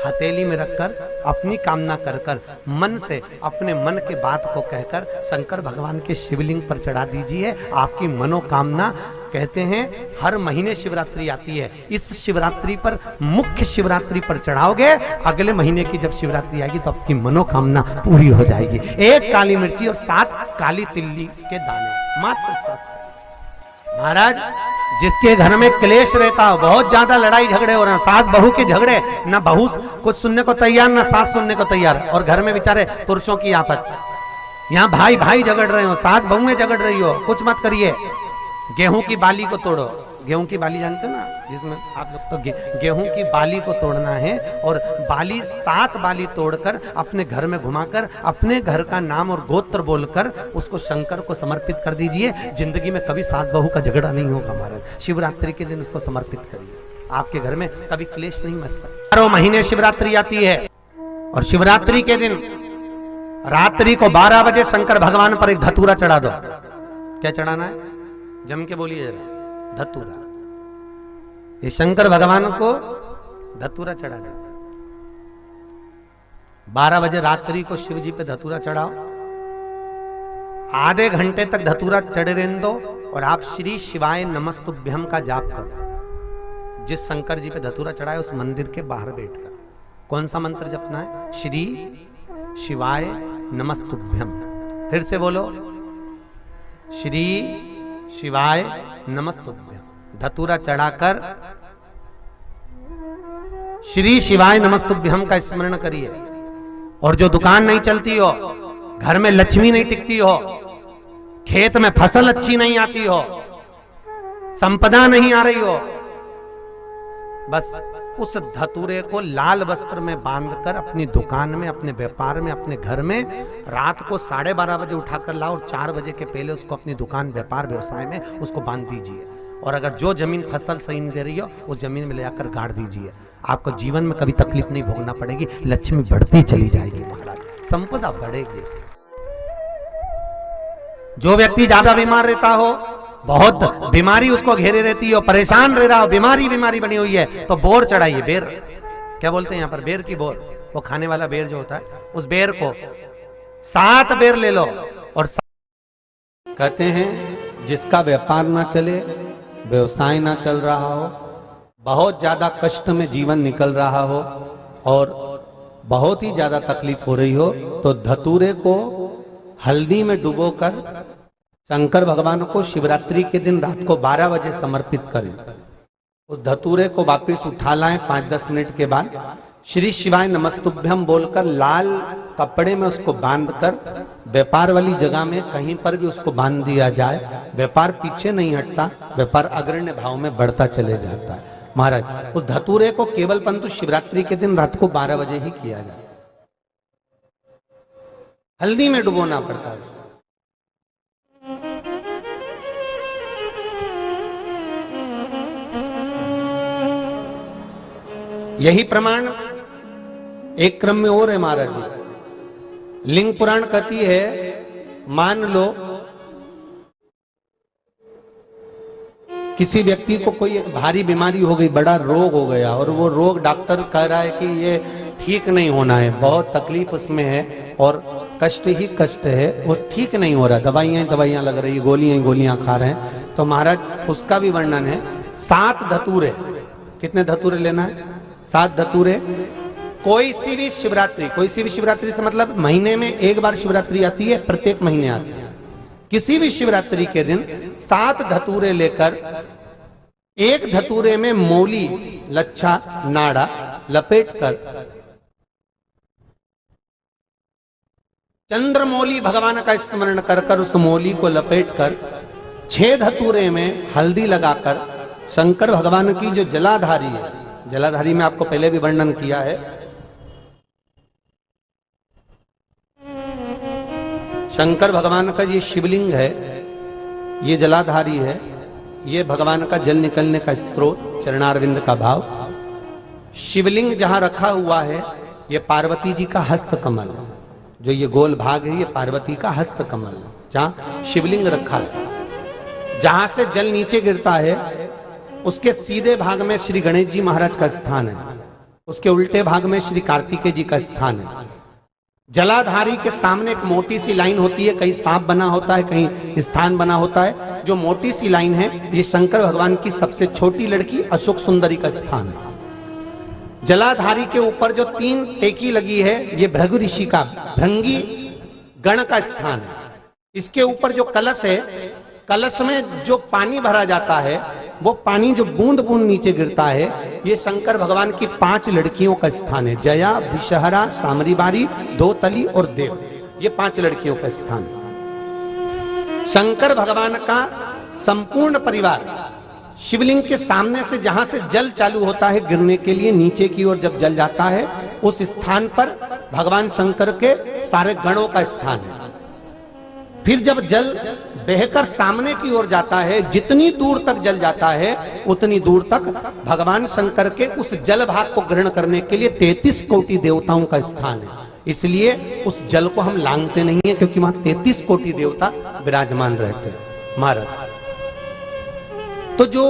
हथेली में रखकर अपनी कामना कर कर मन से अपने मन के बात को कहकर शंकर भगवान के शिवलिंग पर चढ़ा दीजिए। आपकी मनोकामना, कहते हैं हर महीने शिवरात्रि आती है, इस शिवरात्रि पर, मुख्य शिवरात्रि पर चढ़ाओगे, अगले महीने की जब शिवरात्रि आएगी तो आपकी मनोकामना पूरी हो जाएगी। 1 काली मिर्ची और 7 काली तिल्ली के दाने, मात्र 7। महाराज, जिसके घर में क्लेश रहता हो, बहुत ज्यादा लड़ाई झगड़े हो रहे हैं, सास बहू के झगड़े, ना बहू कुछ सुनने को तैयार ना सास सुनने को तैयार, और घर में बेचारे पुरुषों की आफत, यहाँ भाई भाई झगड़ रहे हो, सास बहुएं झगड़ रही हो, कुछ मत करिए। गेहूं की बाली को तोड़ो। गेहूं की बाली जानते हो ना, जिसमें आप लोग तो गेहूं की बाली को तोड़ना है, और बाली 7 बाली तोड़कर अपने घर में घुमाकर अपने घर का नाम और गोत्र बोलकर उसको शंकर को समर्पित कर दीजिए। जिंदगी में कभी सास बहू का झगड़ा नहीं होगा महाराज। शिवरात्रि के दिन उसको समर्पित करिए, आपके घर में कभी क्लेश नहीं मच सकता। 12 महीने शिवरात्रि आती है, और शिवरात्रि के दिन रात्रि को 12 बजे शंकर भगवान पर एक धतूरा चढ़ा दो। क्या चढ़ाना है? जम के बोलिए जरा, धतूरा। ये शंकर भगवान को धतूरा चढ़ा दो। 12 बजे रात्रि को शिव जी पे धतूरा चढ़ाओ, आधे घंटे तक धतूरा चढ़े रहने दो, और आप श्री शिवाय नमस्तुभ्यम का जाप करो। जिस शंकर जी पे धतूरा चढ़ाए उस मंदिर के बाहर बैठकर कौन सा मंत्र जपना है? श्री शिवाय नमस्तुभ्यम। फिर से बोलो, श्री शिवाय नमस्तुभ्यम। धतूरा चढ़ाकर श्री शिवाय नमस्तुभ्यम का स्मरण करिए। और जो दुकान नहीं चलती हो, घर में लक्ष्मी नहीं टिकती हो, खेत में फसल अच्छी नहीं आती हो, संपदा नहीं आ रही हो, बस उस धतूरे को लाल वस्त्र में बांधकर अपनी दुकान में, अपने व्यापार में, अपने घर में रात को 12:30 बजे उठाकर लाओ, और 4 बजे के पहले उसको अपनी दुकान, व्यापार, व्यवसाय में उसको बांध दीजिए। और अगर जो जमीन फसल सही नहीं दे रही हो, उस जमीन में ले जाकर गाड़ दीजिए। आपको जीवन में कभी तकलीफ नहीं भोगना पड़ेगी, लक्ष्मी बढ़ती चली जाएगी महाराज, संपदा बढ़ेगी। जो व्यक्ति ज्यादा बीमार रहता हो, बहुत बीमारी उसको घेरे रहती हो, परेशान रह रहा हो, बीमारी बनी हुई है, तो बोर चढ़ाइए। बेर, क्या बोलते हैं यहाँ पर? बेर की बोर, वो खाने वाला बेर जो होता है, उस बेर को 7 बेर ले लो। और कहते हैं जिसका व्यापार ना चले, व्यवसाय ना चल रहा हो, बहुत ज्यादा कष्ट में जीवन निकल रहा हो, और बहुत ही ज्यादा तकलीफ हो रही हो, तो धतूरे को हल्दी में डुबोकर शंकर भगवान को शिवरात्रि के दिन रात को 12 बजे समर्पित करें। उस धतूरे को वापस उठा लाएं 5-10 मिनट के बाद, श्री शिवाय नमस्तुभ्यम बोलकर लाल कपड़े में उसको बांधकर व्यापार वाली जगह में कहीं पर भी उसको बांध दिया जाए। व्यापार पीछे नहीं हटता, व्यापार अग्रण्य भाव में बढ़ता चले जाता है। महाराज, उस धतूरे को केवल परंतु शिवरात्रि के दिन रात को 12 बजे ही किया जाए, हल्दी में डुबोना पड़ता है। यही प्रमाण एक क्रम में और है महाराज जी। लिंग पुराण कहती है, मान लो किसी व्यक्ति को कोई एक भारी बीमारी हो गई, बड़ा रोग हो गया, और वो रोग डॉक्टर कह रहा है कि ये ठीक नहीं होना है, बहुत तकलीफ उसमें है और कष्ट ही कष्ट है, वो ठीक नहीं हो रहा, दवाइयां लग रही, गोलियां खा रहे हैं। तो महाराज उसका भी वर्णन है। 7 धतूरे, कितने धतूरे लेना है? 7 धतूरे। कोई सी भी शिवरात्रि से मतलब महीने में एक बार शिवरात्रि आती है, प्रत्येक महीने आती है। किसी भी शिवरात्रि के दिन 7 धतूरे लेकर, एक धतूरे में मौली, लच्छा, नाड़ा लपेटकर चंद्रमौली भगवान का स्मरण कर उस मौली को लपेटकर 6 धतूरे में हल्दी लगाकर शंकर भगवान की जो जलाधारी है, जलाधारी में आपको पहले भी वर्णन किया है, शंकर भगवान का ये शिवलिंग है, ये जलाधारी है, ये भगवान का जल निकलने का स्रोत, चरणारविंद का भाव। शिवलिंग जहां रखा हुआ है, ये पार्वती जी का हस्त कमल है। जो ये गोल भाग है, ये पार्वती का हस्त कमल है, जहां शिवलिंग रखा है। जहां से जल नीचे गिरता है, उसके सीधे भाग में श्री गणेश जी महाराज का स्थान है। उसके उल्टे भाग में श्री कार्तिकेय जी का स्थान है। जलाधारी के सामने एक मोटी सी लाइन होती है, कहीं सांप बना होता है, कहीं स्थान बना होता है। जो मोटी सी लाइन है ये शंकर भगवान की सबसे छोटी लड़की अशोक सुंदरी का स्थान है। जलाधारी के ऊपर जो 3 टेकी लगी है ये भृगु ऋषि का भृंगी गण का स्थान है। इसके ऊपर जो कलश है, कलश में जो पानी भरा जाता है वो पानी जो बूंद बूंद नीचे गिरता है, ये शंकर भगवान की 5 लड़कियों का स्थान है। जया, विषहरा, सामरीबारी, दोतली और देव, ये 5 लड़कियों का स्थान है। शंकर भगवान का संपूर्ण परिवार शिवलिंग के सामने से जहां से जल चालू होता है गिरने के लिए नीचे की ओर जब जल जाता है, उस स्थान पर भगवान शंकर के सारे गणों का स्थान है। फिर जब जल बहकर सामने की ओर जाता है, जितनी दूर तक जल जाता है उतनी दूर तक भगवान शंकर के उस जल भाग को ग्रहण करने के लिए 33 कोटि देवताओं का स्थान है। इसलिए उस जल को हम लांघते नहीं है, क्योंकि वहां 33 कोटि देवता विराजमान रहते हैं महाराज। तो जो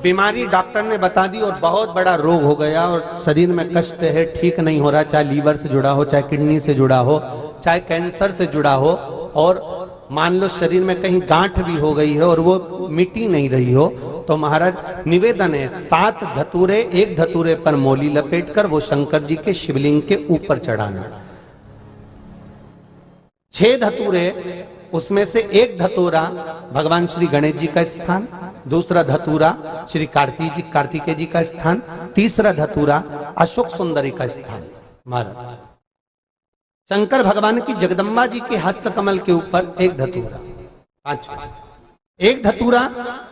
बीमारी डॉक्टर ने बता दी और बहुत बड़ा रोग हो गया और शरीर में कष्ट है, ठीक नहीं हो रहा, चाहे लीवर से जुड़ा हो, चाहे किडनी से जुड़ा हो, चाहे कैंसर से जुड़ा हो, और मान लो शरीर में कहीं गांठ भी हो गई है और वो मिटी नहीं रही हो, तो महाराज निवेदन है 7 धतूरे, एक धतूरे पर मोली लपेटकर वो शंकर जी के शिवलिंग के ऊपर चढ़ाना। 6 धतूरे, उसमें से एक धतूरा भगवान श्री गणेश जी का स्थान, दूसरा धतूरा श्री कार्तिकेय जी का स्थान, तीसरा धतूरा अशोक सुंदरी का स्थान। महाराज शंकर भगवान की जगदम्बा जी के हस्त कमल के ऊपर एक धतूरा, 5 एक धतूरा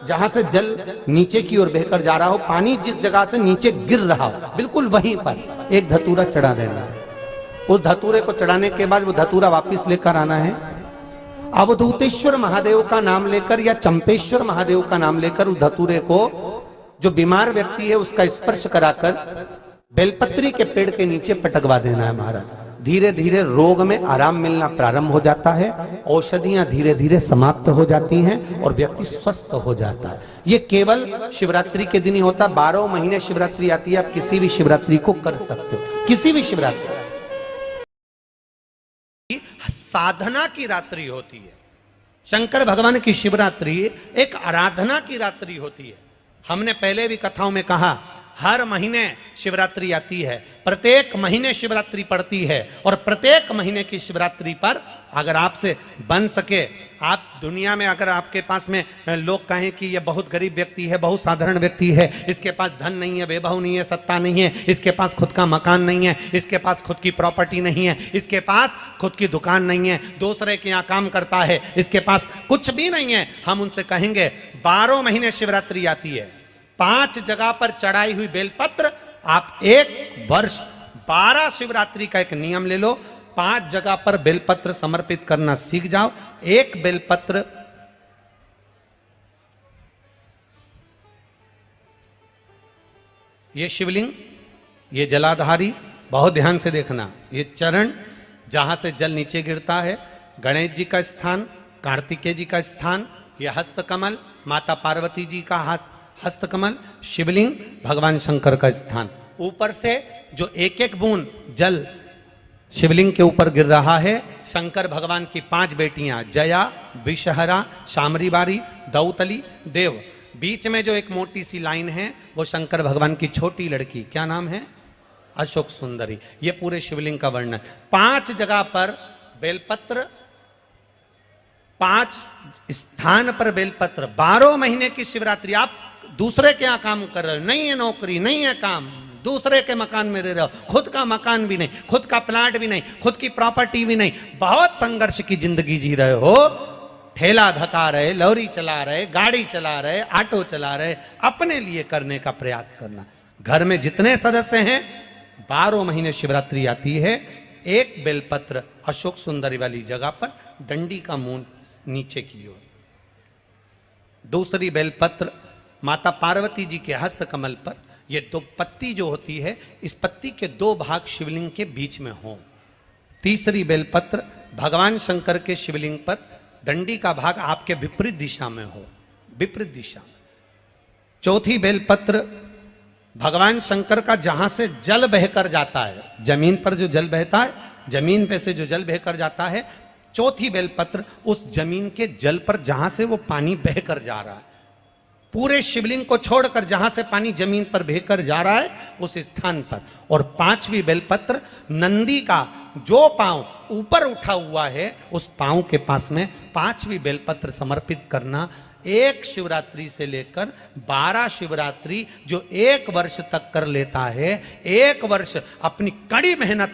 जहां से जल नीचे की ओर बहकर जा रहा हो, पानी जिस जगह से नीचे गिर रहा हो बिल्कुल वहीं पर एक धतूरा चढ़ा देना है। उस धतूरे को चढ़ाने के बाद वो धतूरा वापस लेकर आना है। अवधूतेश्वर महादेव का नाम लेकर या चंपेश्वर महादेव का नाम लेकर उस धतूरे को जो बीमार व्यक्ति है उसका स्पर्श कराकर बेलपत्री के पेड़ के नीचे पटकवा देना है महाराज। धीरे धीरे रोग में आराम मिलना प्रारंभ हो जाता है, औषधियां धीरे धीरे समाप्त हो जाती हैं और व्यक्ति स्वस्थ हो जाता है। ये केवल शिवरात्रि के दिन ही होता। 12 महीने शिवरात्रि आती है, आप किसी भी शिवरात्रि को कर सकते हो, किसी भी शिवरात्रि। साधना की रात्रि होती है। शंकर भगवान की शिवरात्रि एक आराधना की रात्रि होती है। हमने पहले भी कथाओं में कहा, हर महीने शिवरात्रि आती है, प्रत्येक महीने शिवरात्रि पड़ती है, और प्रत्येक महीने की शिवरात्रि पर अगर आपसे बन सके, आप दुनिया में अगर आपके पास में लोग कहें कि ये बहुत गरीब व्यक्ति है, बहुत साधारण व्यक्ति है, इसके पास धन नहीं है, वैभव नहीं है, सत्ता नहीं है, इसके पास खुद का मकान नहीं है, इसके पास खुद की प्रॉपर्टी नहीं है, इसके पास खुद की दुकान नहीं है, दूसरे के यहाँ काम करता है, इसके पास कुछ भी नहीं है, हम उनसे कहेंगे 12 महीने शिवरात्रि आती है, 5 जगह पर चढ़ाई हुई बेलपत्र, आप 1 वर्ष 12 शिवरात्रि का एक नियम ले लो, 5 जगह पर बेलपत्र समर्पित करना सीख जाओ। एक बेलपत्र ये शिवलिंग, ये जलाधारी, बहुत ध्यान से देखना, ये चरण जहां से जल नीचे गिरता है, गणेश जी का स्थान, कार्तिकेय जी का स्थान, ये हस्तकमल माता पार्वती जी का हाथ हस्तकमल, शिवलिंग भगवान शंकर का स्थान। ऊपर से जो एक एक बूंद जल शिवलिंग के ऊपर गिर रहा है, शंकर भगवान की 5 बेटियां जया, विषहरा, शामरीबारी, दौतली, देव, बीच में जो एक मोटी सी लाइन है वो शंकर भगवान की छोटी लड़की, क्या नाम है? अशोक सुंदरी। ये पूरे शिवलिंग का वर्णन। 5 जगह पर बेलपत्र, 5 स्थान पर बेलपत्र। 12 महीने की शिवरात्रि। आप दूसरे के यहाँ काम कर रहे हो, नहीं है नौकरी, नहीं है काम, दूसरे के मकान में रह रहे हो, खुद का मकान भी नहीं, खुद का प्लाट भी नहीं, खुद की प्रॉपर्टी भी नहीं, बहुत संघर्ष की जिंदगी जी रहे हो, ठेला धका रहे, लॉरी चला रहे, गाड़ी चला रहे, ऑटो चला रहे, अपने लिए करने का प्रयास करना। घर में जितने सदस्य हैं, 12 महीने शिवरात्रि आती है, एक बेलपत्र अशोक सुंदरी वाली जगह पर, डंडी का मुंह नीचे की ओर, दूसरी बेलपत्र माता पार्वती जी के हस्त कमल पर। ये 2 पत्ती जो होती है, इस पत्ती के 2 भाग शिवलिंग के बीच में हो। तीसरी बेलपत्र भगवान शंकर के शिवलिंग पर, डंडी का भाग आपके विपरीत दिशा में हो, विपरीत दिशा में। चौथी बेलपत्र भगवान शंकर का जहां से जल बहकर जाता है, जमीन पर जो जल बहता है, जमीन पे से जो जल बहकर जाता है, चौथी बेलपत्र उस जमीन के जल पर जहां से वो पानी बहकर जा रहा है, पूरे शिवलिंग को छोड़कर जहां से पानी जमीन पर बहकर जा रहा है उस स्थान पर। और पांचवी बेलपत्र नंदी का जो पांव ऊपर उठा हुआ है उस पांव के पास में पांचवी बेलपत्र समर्पित करना। एक शिवरात्रि से लेकर 12 शिवरात्रि जो एक वर्ष तक कर लेता है, एक वर्ष अपनी कड़ी मेहनत के